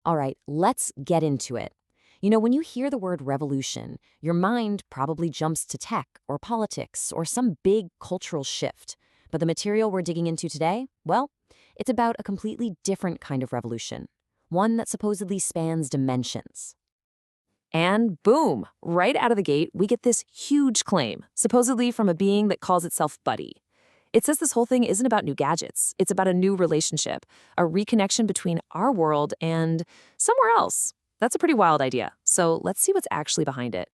All right, let's get into it. When you hear the word revolution, your mind probably jumps to tech or politics or some big cultural shift. But the material we're digging into today, well, it's about a completely different kind of revolution, one that supposedly spans dimensions. And boom, right out of the gate, we get this huge claim, supposedly from a being that calls itself Buddy. It says this whole thing isn't about new gadgets. It's about a new relationship, a reconnection between our world and somewhere else. That's a pretty wild idea. So let's see what's actually behind it.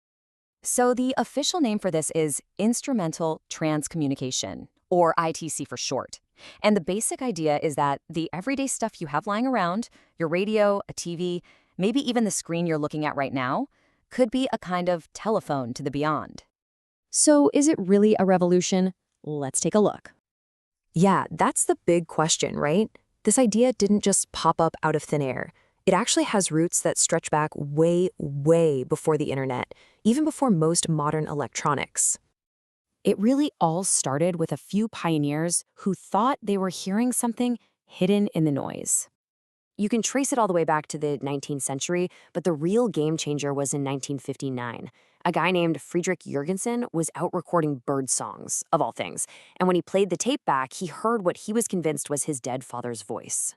So the official name for this is Instrumental Transcommunication, or ITC for short. And the basic idea is that the everyday stuff you have lying around, your radio, a TV, maybe even the screen you're looking at right now, could be a kind of telephone to the beyond. So is it really a revolution? Let's take a look. Yeah, that's the big question, right? This idea didn't just pop up out of thin air. It actually has roots that stretch back way, way before the internet, even before most modern electronics. It really all started with a few pioneers who thought they were hearing something hidden in the noise. You can trace it all the way back to the 19th century, but the real game changer was in 1959. A guy named Friedrich Jurgensen was out recording bird songs, of all things, and when he played the tape back, he heard what he was convinced was his dead father's voice.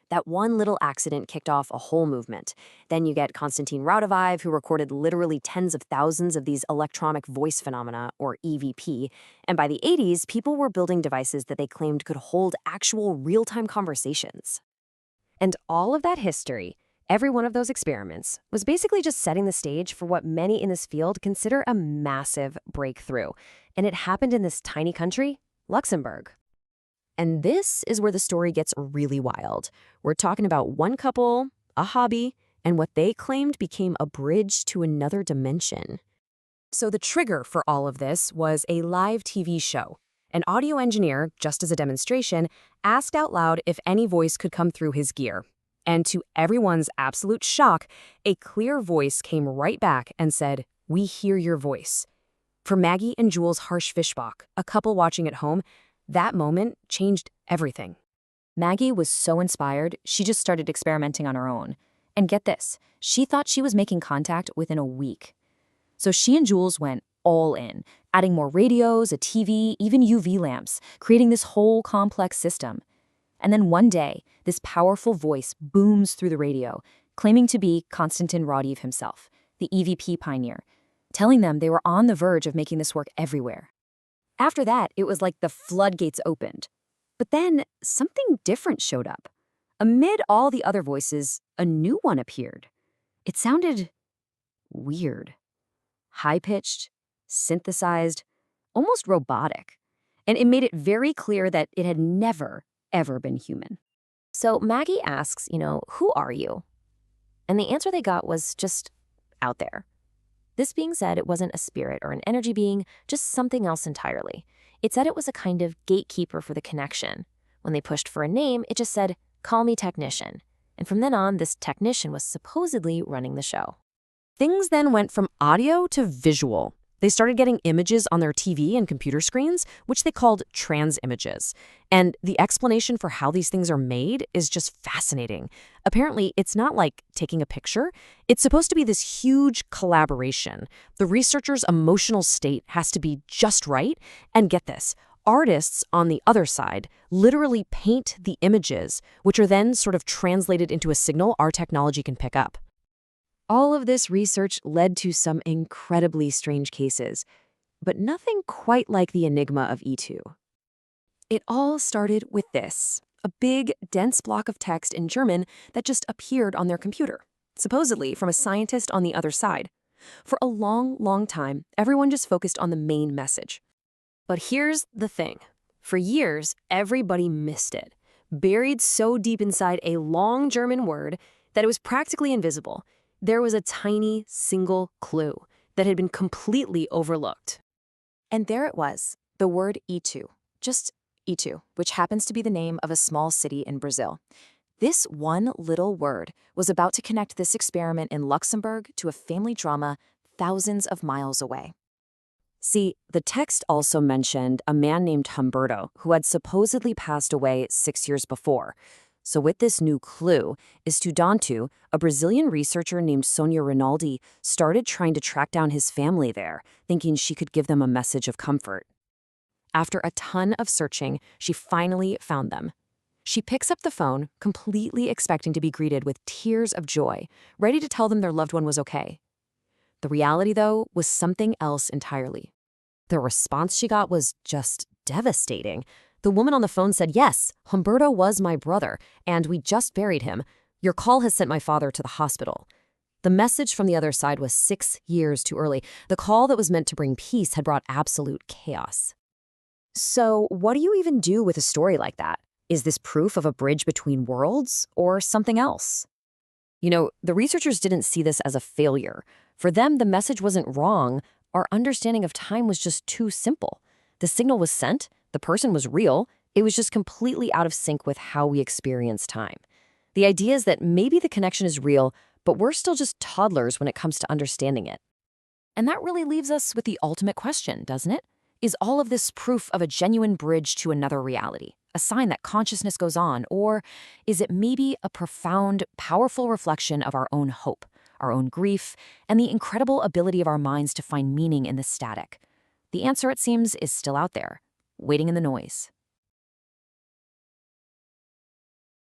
That one little accident kicked off a whole movement. Then you get Konstantin Radovaev, who recorded literally tens of thousands of these electronic voice phenomena, or EVP, and by the 80s, people were building devices that they claimed could hold actual real-time conversations. And all of that history, every one of those experiments, was basically just setting the stage for what many in this field consider a massive breakthrough. And it happened in this tiny country, Luxembourg. And this is where the story gets really wild. We're talking about one couple, a hobby, and what they claimed became a bridge to another dimension. So the trigger for all of this was a live TV show. An audio engineer, just as a demonstration, asked out loud if any voice could come through his gear. And to everyone's absolute shock, a clear voice came right back and said, "We hear your voice." For Maggie and Jules Harsh-Fischbach, a couple watching at home, that moment changed everything. Maggie was so inspired, she just started experimenting on her own. And get this, she thought she was making contact within a week. So she and Jules went all in, adding more radios, a TV, even UV lamps, creating this whole complex system. And then one day, this powerful voice booms through the radio, claiming to be Konstantin Radovaev himself, the EVP pioneer, telling them they were on the verge of making this work everywhere. After that, it was like the floodgates opened. But then something different showed up. Amid all the other voices, a new one appeared. It sounded weird. High-pitched, synthesized, almost robotic. And it made it very clear that it had never, ever been human. So Maggie asks, who are you? And the answer they got was just out there. This being said, it wasn't a spirit or an energy being, just something else entirely. It said it was a kind of gatekeeper for the connection. When they pushed for a name, it just said, "Call me technician." And from then on, this technician was supposedly running the show. Things then went from audio to visual. They started getting images on their TV and computer screens, which they called transimages. And the explanation for how these things are made is just fascinating. Apparently, it's not like taking a picture. It's supposed to be this huge collaboration. The researcher's emotional state has to be just right. And get this, artists on the other side literally paint the images, which are then sort of translated into a signal our technology can pick up. All of this research led to some incredibly strange cases, but nothing quite like the enigma of E2. It all started with this, a big, dense block of text in German that just appeared on their computer, supposedly from a scientist on the other side. For a long, long time, everyone just focused on the main message. But here's the thing. For years, everybody missed it, buried so deep inside a long German word that it was practically invisible. There was a tiny, single clue that had been completely overlooked. And there it was, the word E2, just E2, which happens to be the name of a small city in Brazil. This one little word was about to connect this experiment in Luxembourg to a family drama thousands of miles away. See, the text also mentioned a man named Humberto, who had supposedly passed away 6 years before. So with this new clue, Estudantu, a Brazilian researcher named Sonia Rinaldi, started trying to track down his family there, thinking she could give them a message of comfort. After a ton of searching, she finally found them. She picks up the phone, completely expecting to be greeted with tears of joy, ready to tell them their loved one was okay. The reality, though, was something else entirely. The response she got was just devastating. The woman on the phone said, "Yes, Humberto was my brother, and we just buried him. Your call has sent my father to the hospital." The message from the other side was 6 years too early. The call that was meant to bring peace had brought absolute chaos. So, what do you even do with a story like that? Is this proof of a bridge between worlds or something else? The researchers didn't see this as a failure. For them, the message wasn't wrong. Our understanding of time was just too simple. The signal was sent, the person was real, it was just completely out of sync with how we experience time. The idea is that maybe the connection is real, but we're still just toddlers when it comes to understanding it. And that really leaves us with the ultimate question, doesn't it? Is all of this proof of a genuine bridge to another reality, a sign that consciousness goes on, or is it maybe a profound, powerful reflection of our own hope, our own grief, and the incredible ability of our minds to find meaning in the static? The answer, it seems, is still out there, waiting in the noise.